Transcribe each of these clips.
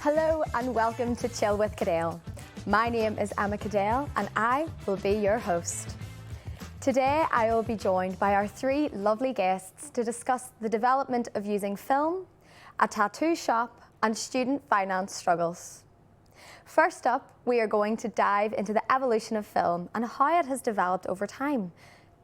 Hello and welcome to Chill with Caddell. My name is Emma Caddell and I will be your host. Today I will be joined by our three lovely guests to discuss the development of using film, a tattoo shop and student finance struggles. First up, we are going to dive into the evolution of film and how it has developed over time.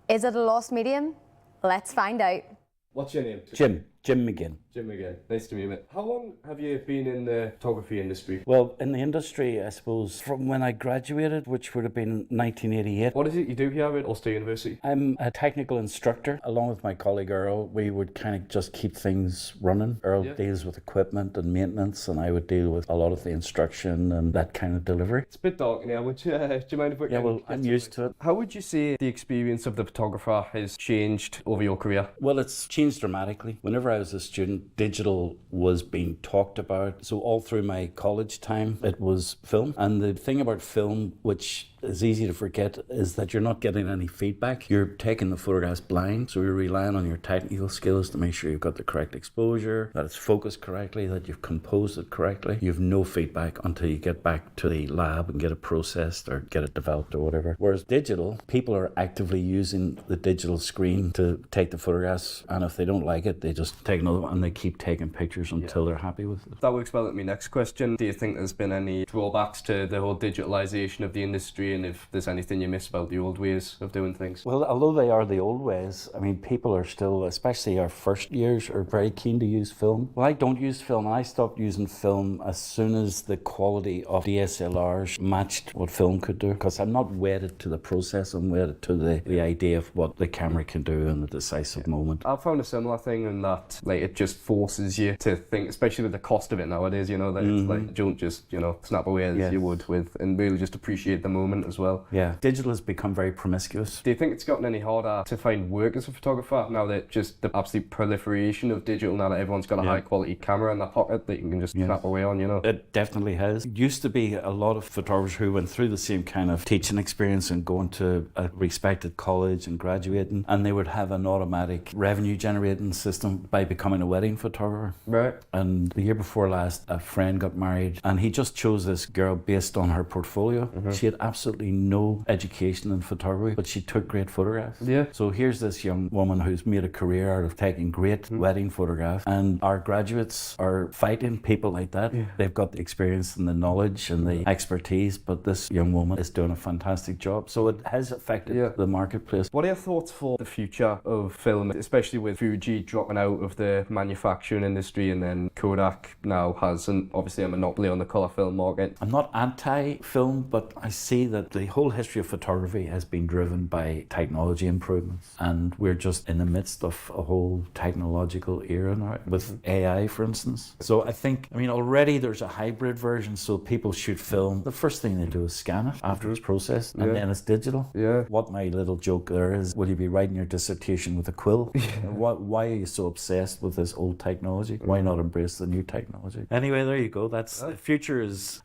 Is it a lost medium? Let's find out. What's your name? Jim McGinn. Jim again. Nice to meet you. How long have you been in the photography industry? Well, in the industry, I suppose, from when I graduated, which would have been 1988. What is it you do here at Ulster University? I'm a technical instructor. Along with my colleague Earl, we would kind of just keep things running. Earl deals with equipment and maintenance, and I would deal with a lot of the instruction and that kind of delivery. It's a bit dark now, do you mind if we I'm used to it. How would you say the experience of the photographer has changed over your career? Well, it's changed dramatically. Whenever I was a student, digital was being talked about. So all through my college time, it was film. And the thing about film, which is easy to forget, is that you're not getting any feedback. You're taking the photographs blind, so you're relying on your technical skills to make sure you've got the correct exposure, that it's focused correctly, that you've composed it correctly. You have no feedback until you get back to the lab and get it processed or get it developed or whatever. Whereas digital, people are actively using the digital screen to take the photographs, and if they don't like it, they just take another one and they keep taking pictures until they're happy with it. That works well with my next question. Do you think there's been any drawbacks to the whole digitalisation of the industry, and if there's anything you miss about the old ways of doing things? Well, although they are the old ways, I mean, people are still, especially our first years, are very keen to use film. Well, I don't use film. I stopped using film as soon as the quality of DSLRs matched what film could do, because I'm not wedded to the process. I'm wedded to the idea of what the camera can do in the decisive moment. I've found a similar thing in that, like, it just forces you to think, especially with the cost of it nowadays, you know, that it's like, don't just, snap away as you would with, and really just appreciate the moment as well. Yeah, digital has become very promiscuous. Do you think it's gotten any harder to find work as a photographer now that just the absolute proliferation of digital, now that everyone's got a high quality camera in their pocket that you can just snap away on, It definitely has. It used to be a lot of photographers who went through the same kind of teaching experience and going to a respected college and graduating, and they would have an automatic revenue generating system by becoming a wedding photographer. Right. And the year before last, a friend got married and he just chose this girl based on her portfolio. She had absolutely no education in photography, but she took great photographs. Yeah. So here's this young woman who's made a career out of taking great wedding photographs, and our graduates are fighting people like that. Yeah. They've got the experience and the knowledge and the expertise, but this young woman is doing a fantastic job. So it has affected the marketplace. What are your thoughts for the future of film, especially with Fuji dropping out of the manufacturing industry, and then Kodak now has obviously a monopoly on the colour film market? I'm not anti-film, but I see that the whole history of photography has been driven by technology improvements, and we're just in the midst of a whole technological era now with AI, for instance. So I think, already there's a hybrid version, so people shoot film. The first thing they do is scan it after it's processed, and then it's digital. Yeah. What my little joke there is, will you be writing your dissertation with a quill? Why are you so obsessed with this old technology? Why not embrace the new technology? Anyway, there you go. That's the future.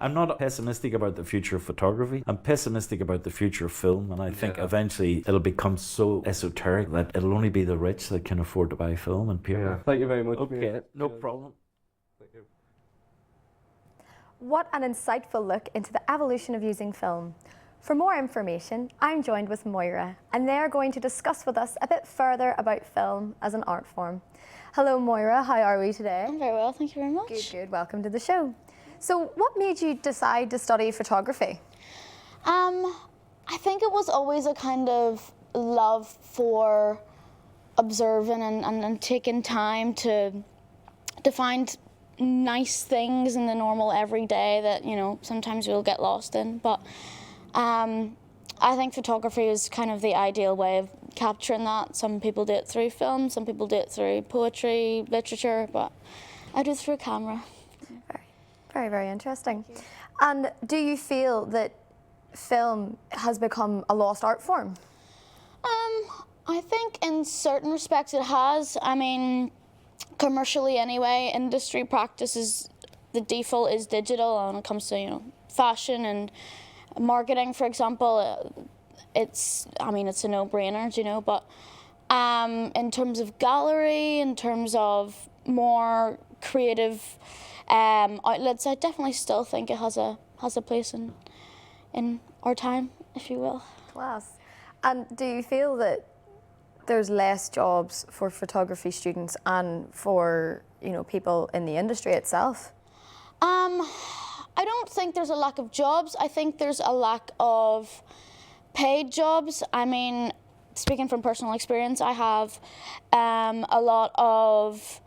I'm not pessimistic about the future of photography. I'm pessimistic about the future of film, and I think eventually it'll become so esoteric that it'll only be the rich that can afford to buy film and paper. Yeah. Thank you very much. Okay, no problem. Thank you. What an insightful look into the evolution of using film. For more information, I'm joined with Moira, and they're going to discuss with us a bit further about film as an art form. Hello Moira, how are we today? I'm very well, thank you very much. Good, good. Welcome to the show. So what made you decide to study photography? I think it was always a kind of love for observing and taking time to find nice things in the normal everyday that, sometimes we'll get lost in. But I think photography is kind of the ideal way of capturing that. Some people do it through film, some people do it through poetry, literature, but I do it through camera. Very, very interesting. And do you feel that film has become a lost art form? I think in certain respects it has. Commercially anyway, industry practices, the default is digital when it comes to, fashion and marketing, for example. It's a no-brainer, but in terms of gallery, in terms of more creative outlets, I definitely still think it has a place in our time, if you will. Class. And do you feel that there's less jobs for photography students and for, you know, people in the industry itself? I don't think there's a lack of jobs. I think there's a lack of paid jobs. I mean, speaking from personal experience, I have a lot of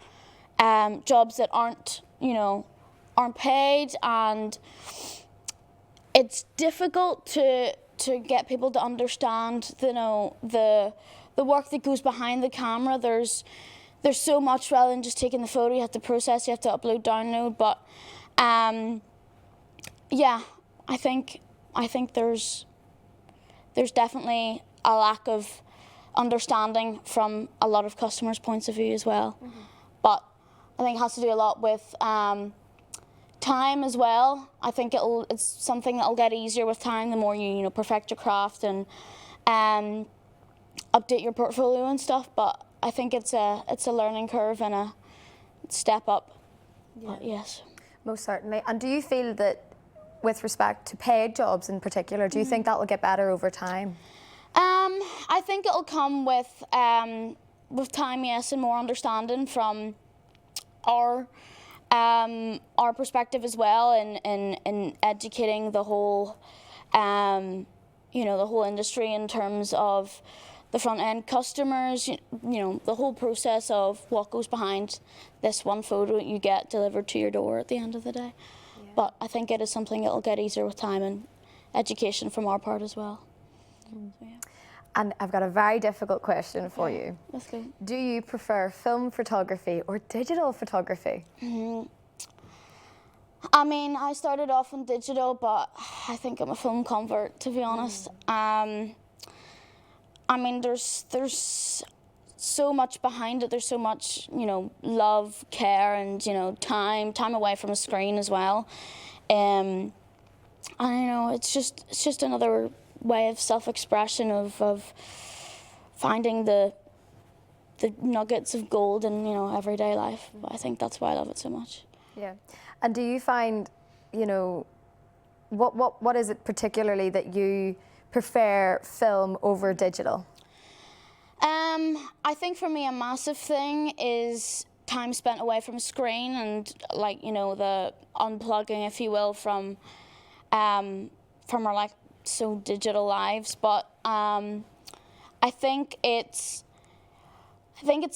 jobs that aren't paid, and it's difficult to get people to understand, you know, the work that goes behind the camera. There's so much rather than just taking the photo. You have to process, you have to upload, download. But yeah, I think there's definitely a lack of understanding from a lot of customers' points of view as well. Mm-hmm. But I think it has to do a lot with time as well. I think it's something that'll get easier with time. The more you perfect your craft and update your portfolio and stuff. But I think it's a learning curve and a step up. Yeah. But yes, most certainly. And do you feel that, with respect to paid jobs in particular, do you think that will get better over time? I think it'll come with time, yes, and more understanding from our perspective as well, in educating the whole, the whole industry in terms of the front end customers, the whole process of what goes behind this one photo you get delivered to your door at the end of the day. Yeah. But I think it is something that'll get easier with time and education from our part as well. So, yeah. And I've got a very difficult question for you. Let's go. Do you prefer film photography or digital photography? Mm-hmm. I mean, I started off in digital, but I think I'm a film convert, to be honest. I mean, there's so much behind it. There's so much, love, care, and time away from a screen as well. And it's just another way of self-expression, of finding the nuggets of gold in everyday life. But I think that's why I love it so much. Yeah. And do you find, what is it particularly that you prefer, film over digital? I think for me a massive thing is time spent away from a screen and the unplugging, if you will, from our so digital lives. But I think it's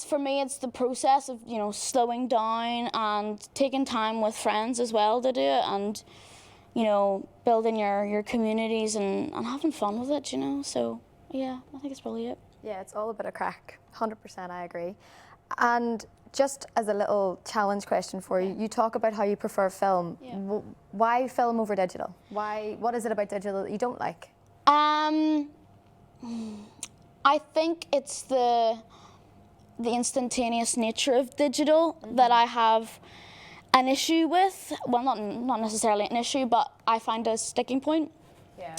for me, it's the process of slowing down and taking time with friends as well to do it, and building your communities and having fun with it. So yeah, I think it's probably it. Yeah, it's all a bit of crack. 100%, I agree. And just as a little challenge question for you, you talk about how you prefer film. Yeah. Why film over digital? What is it about digital that you don't like? I think it's the instantaneous nature of digital that I have an issue with. Well, not necessarily an issue, but I find a sticking point. Yeah.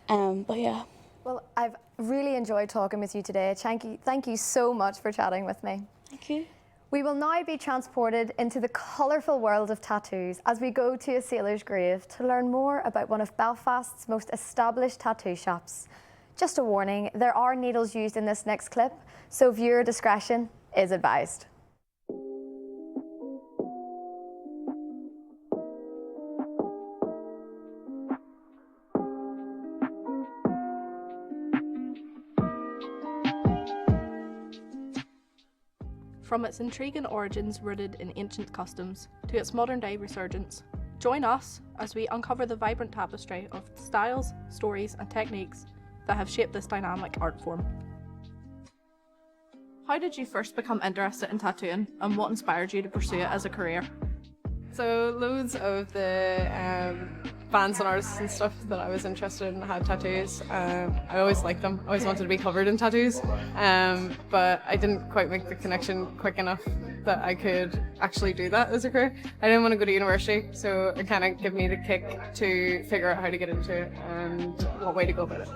But yeah. Well, I've really enjoyed talking with you today. Thank you so much for chatting with me. Thank you. We will now be transported into the colourful world of tattoos as we go to a sailor's grave to learn more about one of Belfast's most established tattoo shops. Just a warning, there are needles used in this next clip, so viewer discretion is advised. From its intriguing origins rooted in ancient customs to its modern-day resurgence, join us as we uncover the vibrant tapestry of styles, stories and techniques that have shaped this dynamic art form. How did you first become interested in tattooing, and what inspired you to pursue it as a career? So loads of the bands and artists and stuff that I was interested in had tattoos. I always liked them. I always wanted to be covered in tattoos, but I didn't quite make the connection quick enough that I could actually do that as a career. I didn't want to go to university, so it kind of gave me the kick to figure out how to get into it and what way to go about it.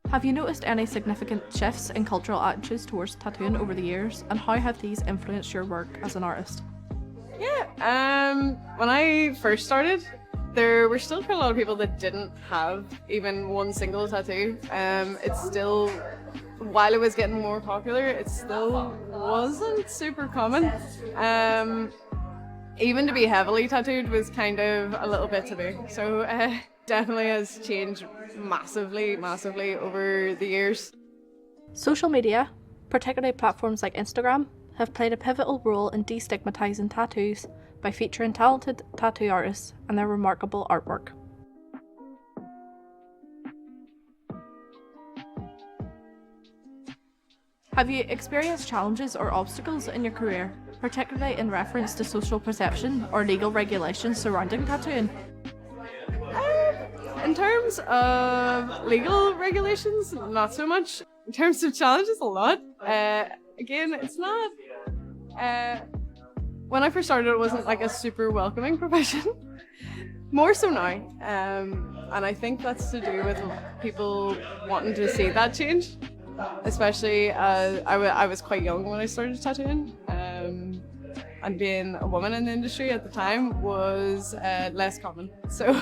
Have you noticed any significant shifts in cultural attitudes towards tattooing over the years, and how have these influenced your work as an artist? Yeah, When I first started, there were still quite a lot of people that didn't have even one single tattoo. It's still, while it was getting more popular, it still wasn't super common. Even to be heavily tattooed was kind of a little bit taboo. So definitely has changed massively over the years. Social media, particularly platforms like Instagram, have played a pivotal role in destigmatising tattoos by featuring talented tattoo artists and their remarkable artwork. Have you experienced challenges or obstacles in your career, particularly in reference to social perception or legal regulations surrounding tattooing? In terms of legal regulations, not so much. In terms of challenges, a lot. Again, it's not... when I first started, it wasn't like a super welcoming profession. More so now. And I think that's to do with people wanting to see that change. Especially I was quite young when I started tattooing. And being a woman in the industry at the time was less common. So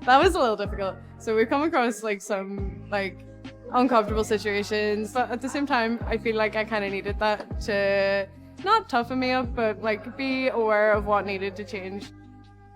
that was a little difficult. So we've come across like some like uncomfortable situations, but at the same time, I feel like I kind of needed that to not toughen me up, but like be aware of what needed to change.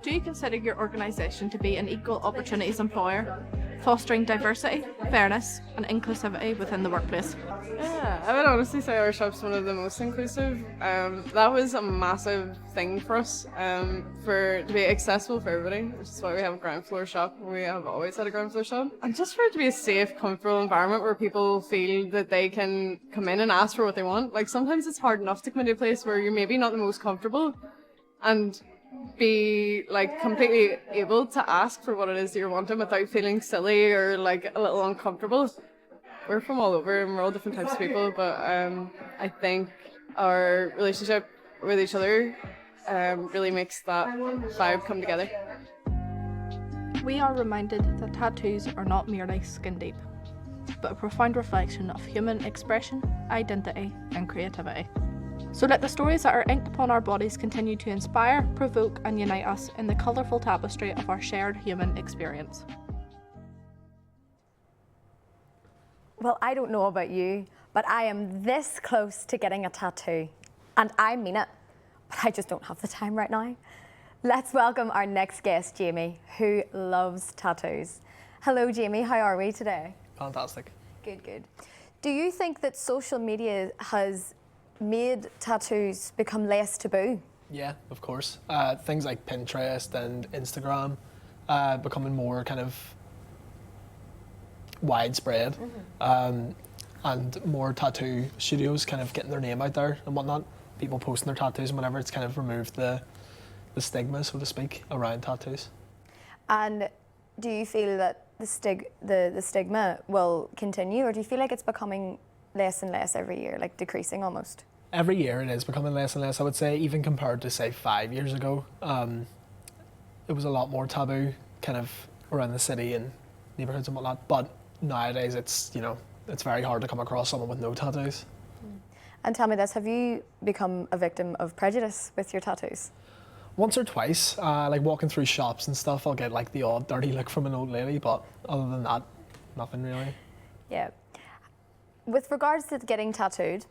Do you consider your organisation to be an equal opportunities employer, fostering diversity, fairness and inclusivity within the workplace? Yeah, I would honestly say our shop's one of the most inclusive. That was a massive thing for us, to be accessible for everybody, which is why we have a ground floor shop. We have always had a ground floor shop. And just for it to be a safe, comfortable environment where people feel that they can come in and ask for what they want. Like sometimes it's hard enough to come into a place where you're maybe not the most comfortable and be like completely able to ask for what it is that you're wanting without feeling silly or like a little uncomfortable. We're from all over and we're all different types of people, but I think our relationship with each other really makes that vibe come together. We are reminded that tattoos are not merely skin deep, but a profound reflection of human expression, identity and creativity. So let the stories that are inked upon our bodies continue to inspire, provoke and unite us in the colourful tapestry of our shared human experience. Well, I don't know about you, but I am this close to getting a tattoo. And I mean it, but I just don't have the time right now. Let's welcome our next guest, Jamie, who loves tattoos. Hello, Jamie, how are we today? Fantastic. Good, good. Do you think that social media has made tattoos become less taboo? Yeah, of course. Things like Pinterest and Instagram becoming more kind of widespread, and more tattoo studios kind of getting their name out there and whatnot. People posting their tattoos and whatever. It's kind of removed the stigma, so to speak, around tattoos. And do you feel that the stigma will continue, or do you feel like it's becoming less and less every year, like decreasing almost? Every year it is becoming less and less, I would say, even compared to, say, 5 years ago. It was a lot more taboo kind of around the city and neighbourhoods and whatnot, but nowadays it's, you know, it's very hard to come across someone with no tattoos. And tell me this, have you become a victim of prejudice with your tattoos? Once or twice, like walking through shops and stuff, I'll get like the odd dirty look from an old lady, but other than that, nothing really. Yeah. With regards to getting tattooed,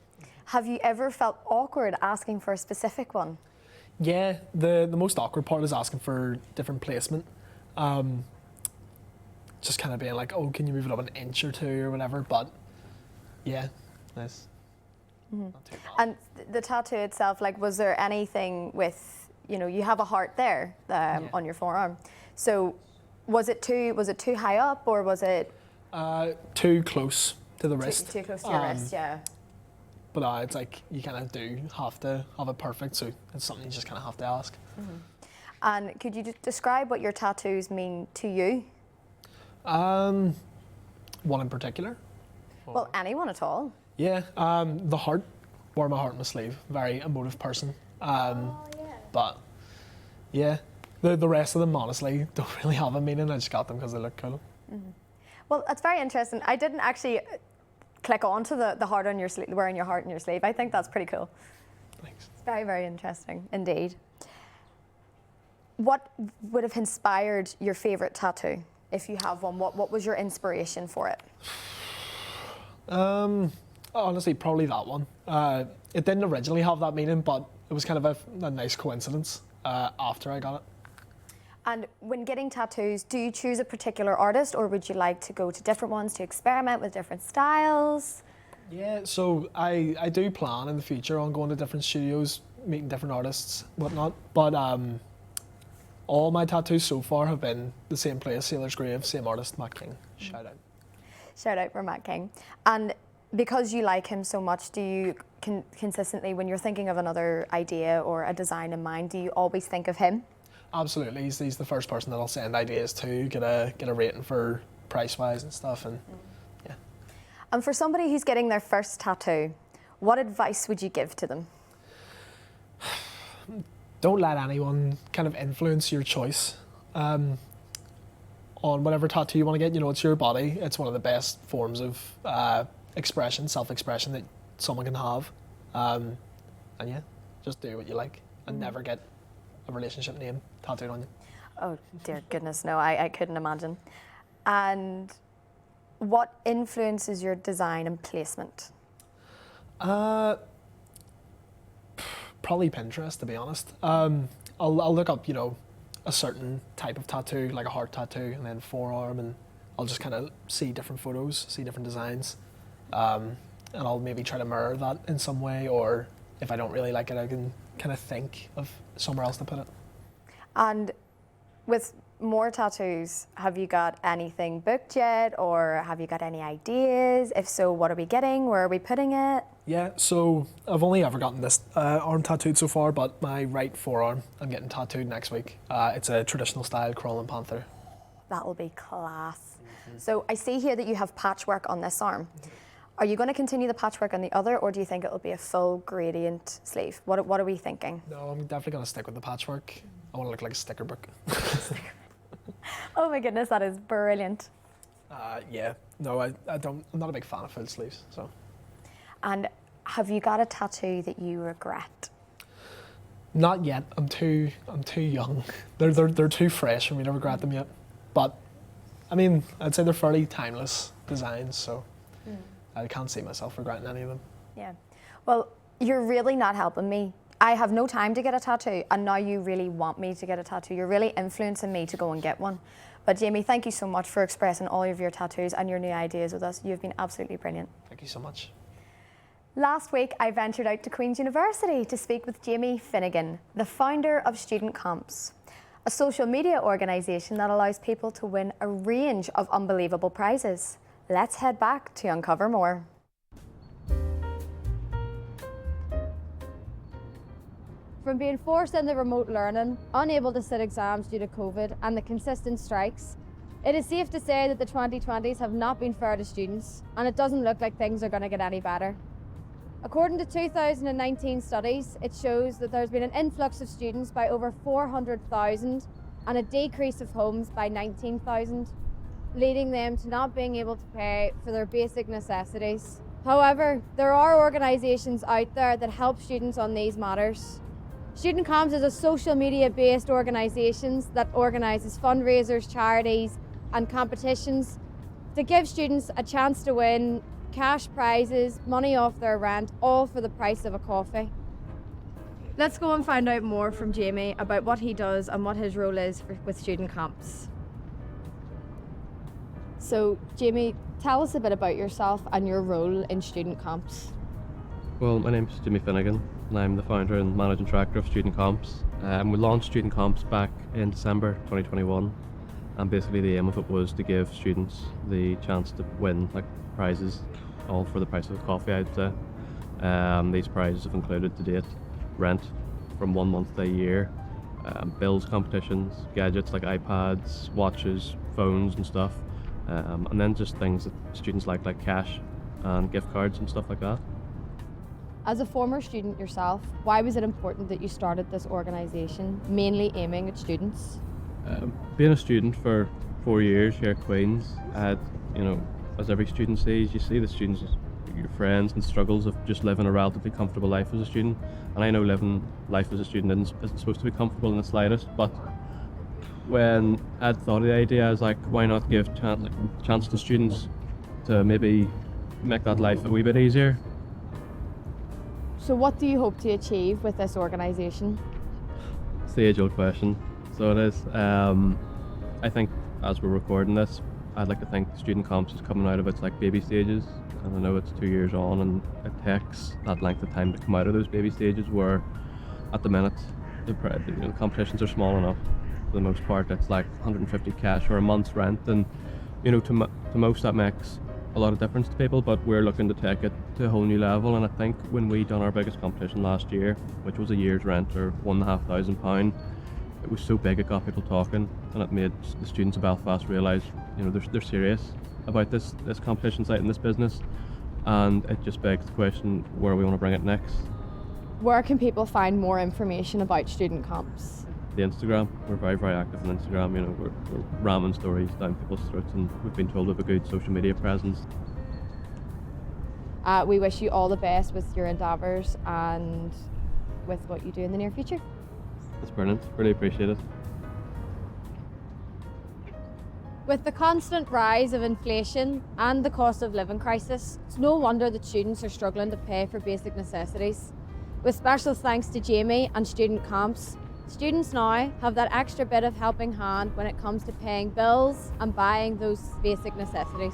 have you ever felt awkward asking for a specific one? Yeah, the most awkward part is asking for different placement. Just kind of being like, oh, can you move it up an inch or two or whatever, but yeah, nice. Not too bad. And the tattoo itself, like, was there anything with, you know, you have a heart there on your forearm. So was it too high up, or was it too close to the wrist? Too close to your wrist, yeah. But it's like you kind of do have to have it perfect, so it's something you just kind of have to ask. And could you describe what your tattoos mean to you? One in particular? Well, anyone at all. Yeah, the heart. Wear my heart on my sleeve. Very emotive person. But yeah, the rest of them honestly don't really have a meaning. I just got them because they look cool. Well, that's very interesting. I didn't actually click onto the heart on your sleeve, wearing your heart on your sleeve. I think that's pretty cool. Thanks. It's very, very interesting indeed. What would have inspired your favourite tattoo? If you have one, what was your inspiration for it? Honestly, probably that one. It didn't originally have that meaning, but it was kind of a nice coincidence after I got it. And when getting tattoos, do you choose a particular artist, or would you like to go to different ones to experiment with different styles? Yeah, so I do plan in the future on going to different studios, meeting different artists, whatnot. But all my tattoos so far have been the same place, Sailor's Grave, same artist, Matt King. Shout out. Shout out for Matt King. And because you like him so much, do you consistently, when you're thinking of another idea or a design in mind, do you always think of him? Absolutely, he's the first person that I'll send ideas to, get a rating for price-wise and stuff, and yeah. And for somebody who's getting their first tattoo, what advice would you give to them? Don't let anyone kind of influence your choice on whatever tattoo you want to get. You know, it's your body. It's one of the best forms of expression, self-expression that someone can have. And yeah, just do what you like and never get a relationship name tattooed on you. Oh dear goodness, no, I couldn't imagine. And what influences your design and placement? Probably Pinterest, to be honest. I'll look up, you know, a certain type of tattoo, like a heart tattoo, and then forearm, and I'll just kind of see different photos, see different designs, and I'll maybe try to mirror that in some way, or if I don't really like it, I can kind of think of somewhere else to put it. And with more tattoos, have you got anything booked yet, or have you got any ideas? If so, what are we getting? Where are we putting it? Yeah, so I've only ever gotten this arm tattooed so far, but my right forearm I'm getting tattooed next week. It's a traditional style crawling panther. That'll be class. So I see here that you have patchwork on this arm. Are you going to continue the patchwork on the other, or do you think it'll be a full gradient sleeve? What are we thinking? No, I'm definitely going to stick with the patchwork. I want to look like a sticker book. Oh my goodness, that is brilliant. Yeah, no, I'm not a big fan of full sleeves, so. And have you got a tattoo that you regret? Not yet. I'm too young. They're too fresh for me to regret them yet. But I mean, I'd say they're fairly timeless designs, so I can't see myself regretting any of them. Yeah. Well, you're really not helping me. I have no time to get a tattoo, and now you really want me to get a tattoo. You're really influencing me to go and get one. But Jamie, thank you so much for expressing all of your tattoos and your new ideas with us. You've been absolutely brilliant. Thank you so much. Last week, I ventured out to Queen's University to speak with Jamie Finnegan, the founder of Student Comps, a social media organisation that allows people to win a range of unbelievable prizes. Let's head back to uncover more. From being forced into remote learning, unable to sit exams due to COVID and the consistent strikes, it is safe to say that the 2020s have not been fair to students, and it doesn't look like things are going to get any better. According to 2019 studies, it shows that there's been an influx of students by over 400,000 and a decrease of homes by 19,000, leading them to not being able to pay for their basic necessities. However, there are organisations out there that help students on these matters. Student Comps is a social media based organisation that organises fundraisers, charities and competitions to give students a chance to win cash prizes, money off their rent, all for the price of a coffee. Let's go and find out more from Jamie about what he does and what his role is with Student Comps. So Jamie, tell us a bit about yourself and your role in Student Comps. Well, my name is Jamie Finnegan and I'm the founder and managing director of Student Comps. We launched Student Comps back in December 2021, and basically the aim of it was to give students the chance to win prizes, all for the price of a coffee, I'd say. These prizes have included to date rent from 1 month to a year, bills competitions, gadgets like iPads, watches, phones and stuff, and then just things that students like cash and gift cards and stuff like that. As a former student yourself, why was it important that you started this organisation, mainly aiming at students? Being a student for 4 years here at Queen's, I had, as every student sees, you see the students, your friends, and struggles of just living a relatively comfortable life as a student. And I know living life as a student isn't supposed to be comfortable in the slightest, but when I'd thought of the idea, I was like, why not give chance to students to maybe make that life a wee bit easier? So what do you hope to achieve with this organisation? It's the age-old question. So it is. I think as we're recording this, I'd like to think Student Comps is coming out of its like baby stages, and I know it's 2 years on, and it takes that length of time to come out of those baby stages. Where, at the minute, the competitions are small enough. For the most part, it's like 150 cash or a month's rent, and to most that makes a lot of difference to people. But we're looking to take it to a whole new level, and I think when we done our biggest competition last year, which was a year's rent or £1,500, it was so big it got people talking, and it made the students of Belfast realise, they're serious about this competition site and this business, and it just begs the question where we want to bring it next. Where can people find more information about Student Comps? The Instagram, we're very, very active on Instagram. We're ramming stories down people's throats, and we've been told we have a good social media presence. We wish you all the best with your endeavours and with what you do in the near future. That's brilliant, really appreciate it. With the constant rise of inflation and the cost of living crisis, it's no wonder that students are struggling to pay for basic necessities. With special thanks to Jamie and Student Comps, students now have that extra bit of helping hand when it comes to paying bills and buying those basic necessities.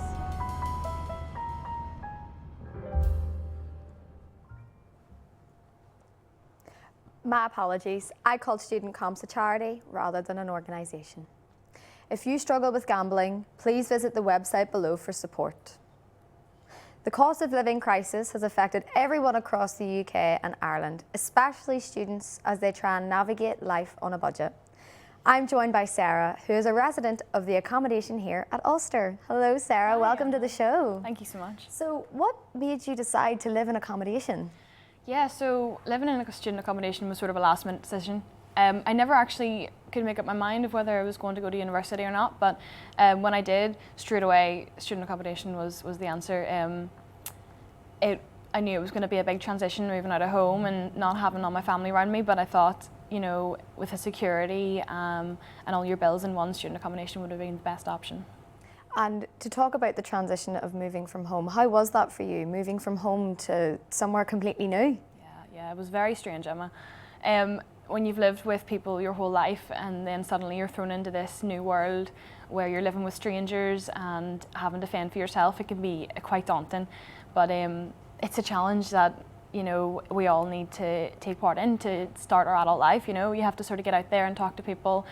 My apologies, I called Student Comps a charity rather than an organisation. If you struggle with gambling, please visit the website below for support. The cost of living crisis has affected everyone across the UK and Ireland, especially students as they try and navigate life on a budget. I'm joined by Sarah, who is a resident of the accommodation here at Ulster. Hello Sarah, welcome to the show. Thank you so much. So what made you decide to live in accommodation? Yeah, so living in a student accommodation was sort of a last minute decision. I never actually could make up my mind of whether I was going to go to university or not, but when I did, straight away student accommodation was the answer. I knew it was going to be a big transition moving out of home and not having all my family around me, but I thought, with the security and all your bills in one, student accommodation would have been the best option. And to talk about the transition of moving from home, how was that for you, moving from home to somewhere completely new? Yeah, it was very strange, Emma. When you've lived with people your whole life and then suddenly you're thrown into this new world where you're living with strangers and having to fend for yourself, it can be quite daunting. But it's a challenge that we all need to take part in to start our adult life. You have to sort of get out there and talk to people.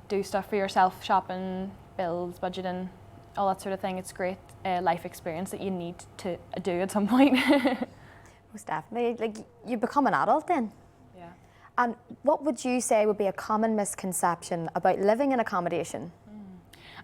Do stuff for yourself, shopping, bills, budgeting, all that sort of thing. It's great life experience that you need to do at some point. Most definitely. Like, you become an adult then. Yeah. And what would you say would be a common misconception about living in accommodation?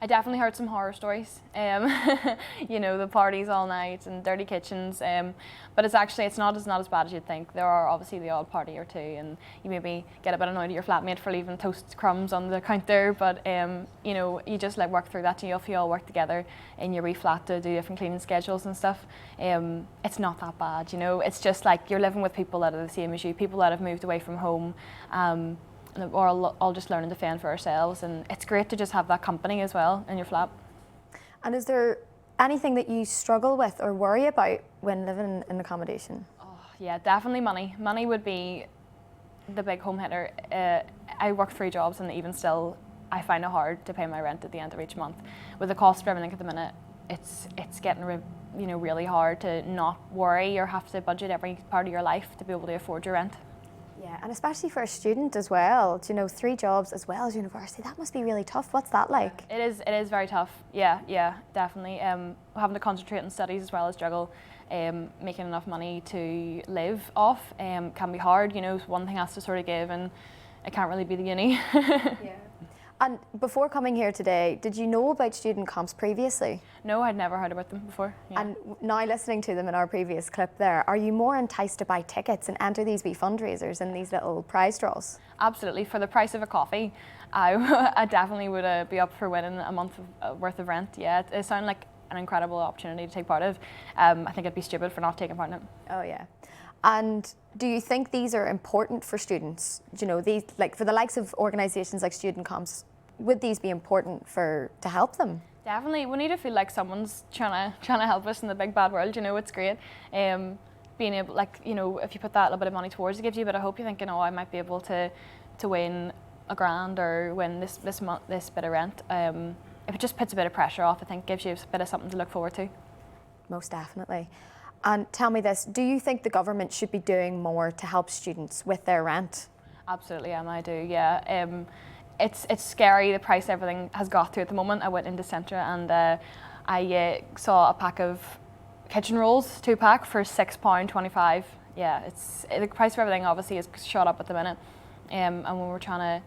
I definitely heard some horror stories, the parties all night and dirty kitchens, but it's not as bad as you'd think. There are obviously the odd party or two, and you maybe get a bit annoyed at your flatmate for leaving toast crumbs on the counter, but you just work through that, and you all work together in your wee flat to do different cleaning schedules and stuff. It's not that bad, it's just like you're living with people that are the same as you, people that have moved away from home, or all just learning to fend for ourselves, and it's great to just have that company as well in your flat. And is there anything that you struggle with or worry about when living in accommodation? Oh, yeah, definitely money. Money would be the big home hitter. I work 3 jobs, and even still I find it hard to pay my rent at the end of each month. With the cost of everything at the minute, it's getting really hard to not worry or have to budget every part of your life to be able to afford your rent. Yeah, and especially for a student as well, 3 jobs as well as university, that must be really tough. What's that like? It is very tough. Yeah, definitely. Having to concentrate on studies as well as juggle making enough money to live off can be hard. One thing has to sort of give, and it can't really be the uni. Yeah. And before coming here today, did you know about Student Comps previously? No, I'd never heard about them before. Yeah. And now listening to them in our previous clip there, are you more enticed to buy tickets and enter these wee fundraisers and these little prize draws? Absolutely. For the price of a coffee, I definitely would be up for winning a month worth of rent. Yeah, it sounded like an incredible opportunity to take part of. I think I'd be stupid for not taking part in it. Oh yeah. And do you think these are important for students? You know, these, like for the likes of organisations like Student Comps, would these be important to help them? Definitely, we need to feel like someone's trying to help us in the big bad world. You know, it's great. Being able, like, you know, if you put that little bit of money towards it, gives you a bit of hope. You're thinking, oh, I might be able to win $1,000 or win this bit of rent. If it just puts a bit of pressure off, I think gives you a bit of something to look forward to. Most definitely. And tell me this, do you think the government should be doing more to help students with their rent? Absolutely, I do, yeah. It's scary, the price everything has got to at the moment. I went into Centra and I saw a pack of kitchen rolls, 2-pack, for £6.25. Yeah, the price for everything obviously is shot up at the minute. And when we're trying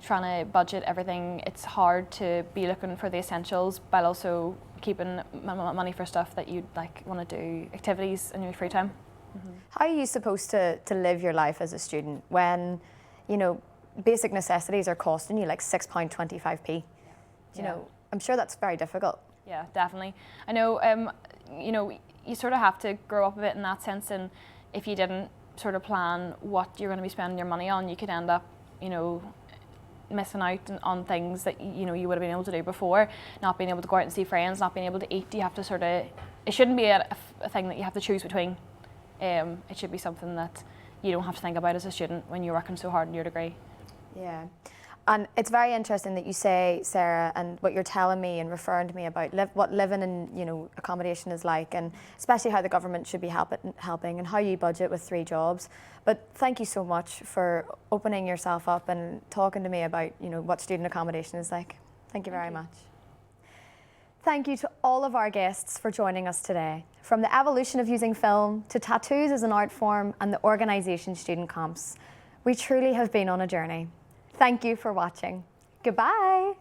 to budget everything, it's hard to be looking for the essentials while also keeping money for stuff that you like want to do, activities in your free time. Mm-hmm. How are you supposed to live your life as a student when, you know, basic necessities are costing you like £6.25p? You know, I'm sure that's very difficult. Yeah, definitely. I know, you know, you sort of have to grow up a bit in that sense, and if you didn't sort of plan what you're going to be spending your money on, you could end up, you know, missing out on things that you know you would have been able to do before, not being able to go out and see friends, not being able to eat. You have to sort of, it shouldn't be a thing that you have to choose between. It should be something that you don't have to think about as a student when you're working so hard in your degree. Yeah, and it's very interesting that you say, Sarah, and what you're telling me and referring to me about what living in, you know, accommodation is like, and especially how the government should be helping and how you budget with 3 jobs. But thank you so much for opening yourself up and talking to me about, you know, what student accommodation is like. Thank you very much. Thank you to all of our guests for joining us today. From the evolution of using film to tattoos as an art form and the organisation Student Comps, we truly have been on a journey. Thank you for watching. Goodbye.